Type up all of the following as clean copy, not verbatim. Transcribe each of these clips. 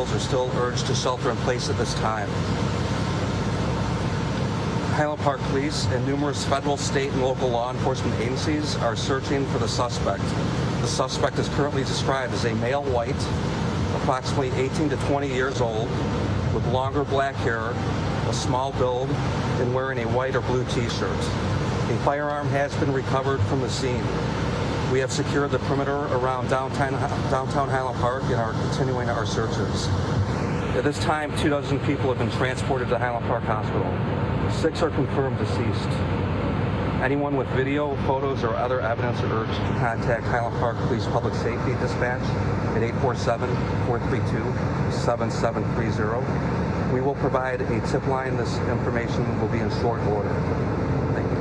individuals are still urged to shelter in place at this time. Highland Park Police and numerous federal, state, and local law enforcement agencies are searching for the suspect. The suspect is currently described as a male white, approximately 18 to 20 years old, with longer black hair, a small build, and wearing a white or blue t-shirt. A firearm has been recovered from the scene. We have secured the perimeter around downtown Highland Park and are continuing our searches. At this time, 24 people have been transported to Highland Park Hospital. 6 are confirmed deceased. Anyone with video, photos, or other evidence are urged to contact Highland Park Police Public Safety Dispatch at 847-432-7730. We will provide a tip line. This information will be in short order. Thank you.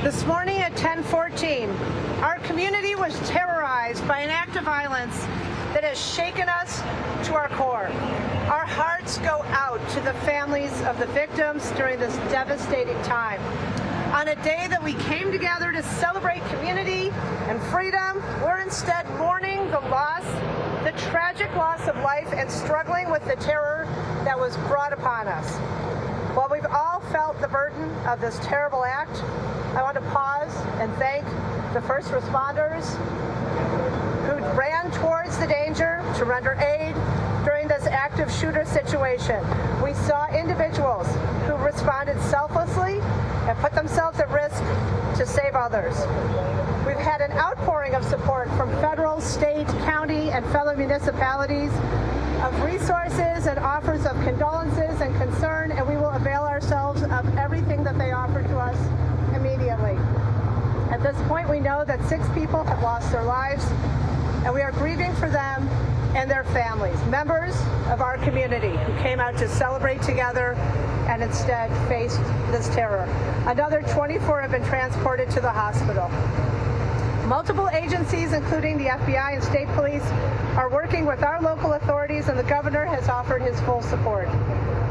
This morning at 10:14, our community was terrorized by an act of violence that has shaken us to our core. Our hearts go out to the families of the victims during this devastating time. On a day that we came together to celebrate community and freedom, we're instead mourning the tragic loss of life and struggling with the terror that was brought upon us. While we've all felt the burden of this terrible act, I want to pause and thank the first responders who ran towards the danger to render aid during this active shooter situation. We saw individuals who responded selflessly and put themselves at risk to save others. We've had an outpouring of support from federal, state, county, and fellow municipalities of resources and offers of condolences and concern, and we will avail ourselves of everything that they offer to us immediately. At this point, we know that 6 people have lost their lives, and we are grieving for them and their families, members of our community who came out to celebrate together and instead faced this terror. Another 24 have been transported to the hospital. Multiple agencies, including the FBI and state police, are working with our local authorities, and the governor has offered his full support.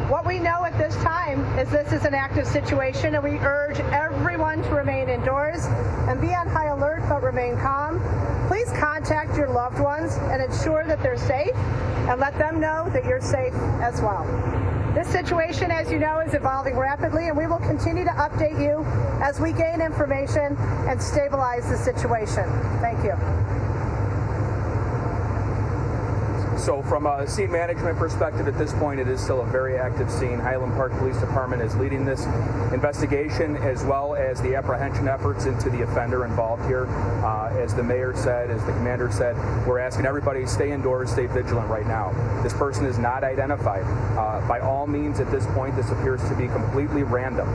What we know at this time is this is an active situation, and we urge everyone to remain indoors and be on high alert but remain calm. Please contact your loved ones and ensure that they're safe, and let them know that you're safe as well. This situation, as you know, is evolving rapidly, and we will continue to update you as we gain information and stabilize the situation. Thank you. So from a scene management perspective at this point, it is still a very active scene. Highland Park Police Department is leading this investigation as well as the apprehension efforts into the offender involved here. As the mayor said, as the commander said, we're asking everybody to stay indoors, stay vigilant right now. This person is not identified. By all means at this point, this appears to be completely random.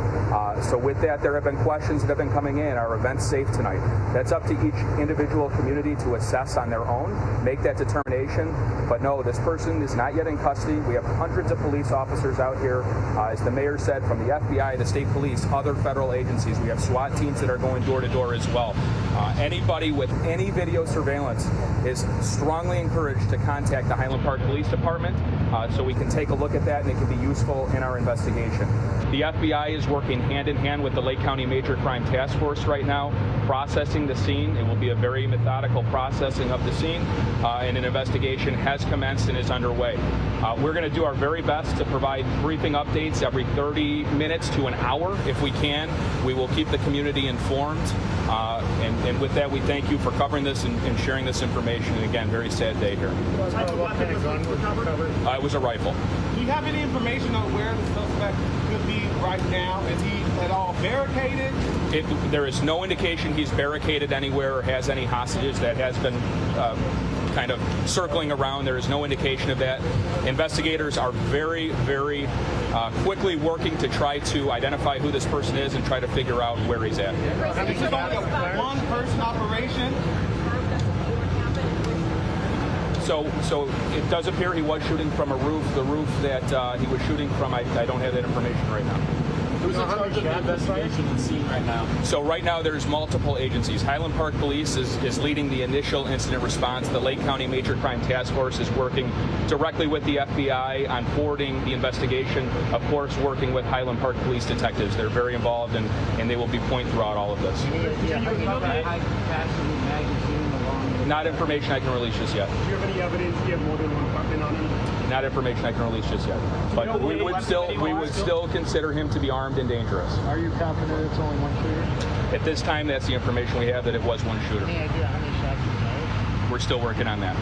So with that, there have been questions that have been coming in. Are events safe tonight? That's up to each individual community to assess on their own, make that determination. But no, this person is not yet in custody. We have hundreds of police officers out here, as the mayor said, from the FBI, the state police, other federal agencies. We have SWAT teams that are going door to door as well. Anybody with any video surveillance is strongly encouraged to contact the Highland Park Police Department so we can take a look at that and it can be useful in our investigation. The FBI is working hand in hand with the Lake County Major Crime Task Force right now, processing the scene. It will be a very methodical processing of the scene, and an investigation has commenced and is underway. We're going to do our very best to provide briefing updates every 30 minutes to an hour if we can. We will keep the community informed. And with that, we thank you for covering this and sharing this information. And again, very sad day here. What kind of gun was recovered? It was a rifle. Do you have any information on where the suspect could be right now? Is he at all barricaded? There is no indication he's barricaded anywhere or has any hostages. That has been kind of circling around. There is no indication of that. Investigators are very, very quickly working to try to identify who this person is and try to figure out where he's at. This is only a one-person operation. So it does appear he was shooting from a roof. The roof that he was shooting from, I don't have that information right now. Who's in charge of the investigation and scene right now? So right now there's multiple agencies. Highland Park Police is leading the initial incident response. The Lake County Major Crime Task Force is working directly with the FBI on forwarding the investigation. Of course, working with Highland Park Police detectives. They're very involved and they will be point throughout all of this. Not information I can release just yet. Do you have any evidence you have more than one weapon on him? Not information I can release just yet. But we would still consider him to be armed and dangerous. Are you confident it's only one shooter? At this time, that's the information we have, that it was one shooter. Any idea how many shots he fired? We're still working on that.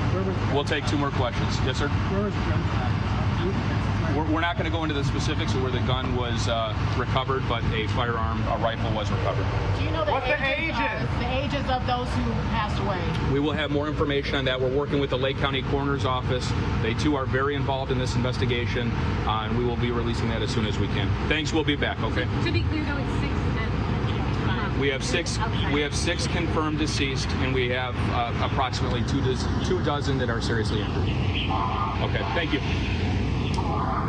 We'll take 2 more questions. Yes, sir? Where was the gun from? We're not going to go into the specifics of where the gun was recovered, but a firearm, a rifle, was recovered. Do you know the ages of those who passed away? We will have more information on that. We're working with the Lake County Coroner's Office. They too are very involved in this investigation, and we will be releasing that as soon as we can. Thanks. We'll be back. Okay. To be clear, though, it's 6 men. We have 6. Okay. We have 6 confirmed deceased, and we have approximately 2 dozen that are seriously injured. Okay. Thank you.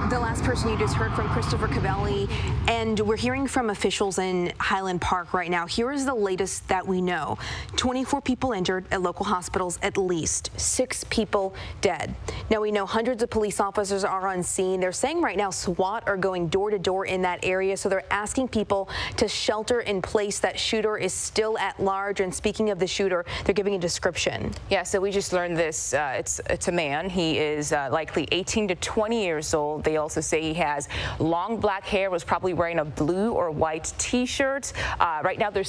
The last person you just heard from, Christopher Cavelli, and we're hearing from officials in Highland Park right now. Here is the latest that we know. 24 people injured at local hospitals, at least 6 people dead. Now we know hundreds of police officers are on scene. They're saying right now SWAT are going door to door in that area, so they're asking people to shelter in place. That shooter is still at large, and speaking of the shooter, they're giving a description. Yeah, so we just learned this. It's a man. He is likely 18 to 20 years old. They also say he has long black hair, was probably wearing a blue or white T-shirt. Right now, there's